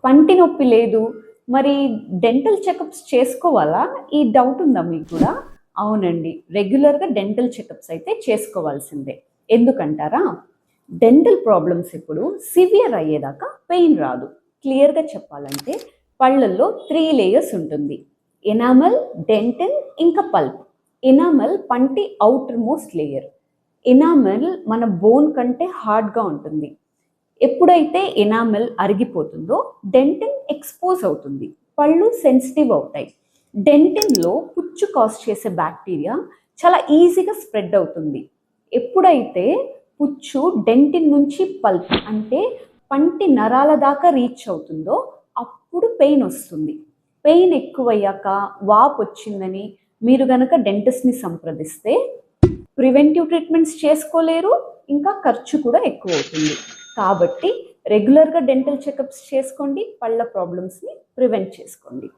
పంటి నొప్పి లేదు, మరి డెంటల్ చెకప్స్ చేసుకోవాలా? ఈ డౌట్ ఉందా మీకు కూడా? అవునండి, రెగ్యులర్గా డెంటల్ చెకప్స్ అయితే చేసుకోవాల్సిందే. ఎందుకంటారా? డెంటల్ ప్రాబ్లమ్స్ ఇప్పుడు సివియర్ అయ్యేదాకా పెయిన్ రాదు. క్లియర్గా చెప్పాలంటే పళ్ళల్లో 3 లేయర్స్ ఉంటుంది: ఎనామల్, డెంటిన్, ఇంకా పల్ప్. ఎనామల్ పంటి అవుటర్ మోస్ట్ లేయర్. ఎనామల్ మన బోన్ కంటే హార్డ్గా ఉంటుంది. ఎప్పుడైతే ఎనామెల్ అరిగిపోతుందో డెంటిన్ ఎక్స్పోజ్ అవుతుంది, పళ్ళు సెన్సిటివ్ అవుతాయి. డెంటిన్లో పుచ్చు కాజ్ చేసే బ్యాక్టీరియా చాలా ఈజీగా స్ప్రెడ్ అవుతుంది. ఎప్పుడైతే పుచ్చు డెంటిన్ నుంచి పల్ప్ అంటే పంటి నరాల దాకా రీచ్ అవుతుందో అప్పుడు పెయిన్ వస్తుంది. పెయిన్ ఎక్కువయ్యాక వాపు వచ్చిందని మీరు గనక డెంటిస్ట్ని సంప్రదిస్తే ప్రివెంటివ్ ట్రీట్మెంట్స్ చేసుకోలేరు, ఇంకా ఖర్చు కూడా ఎక్కువ అవుతుంది. కాబట్టి రెగ్యులర్గా డెంటల్ చెకప్స్ చేసుకోండి, పళ్ళ ప్రాబ్లమ్స్ని ప్రివెంట్ చేసుకోండి.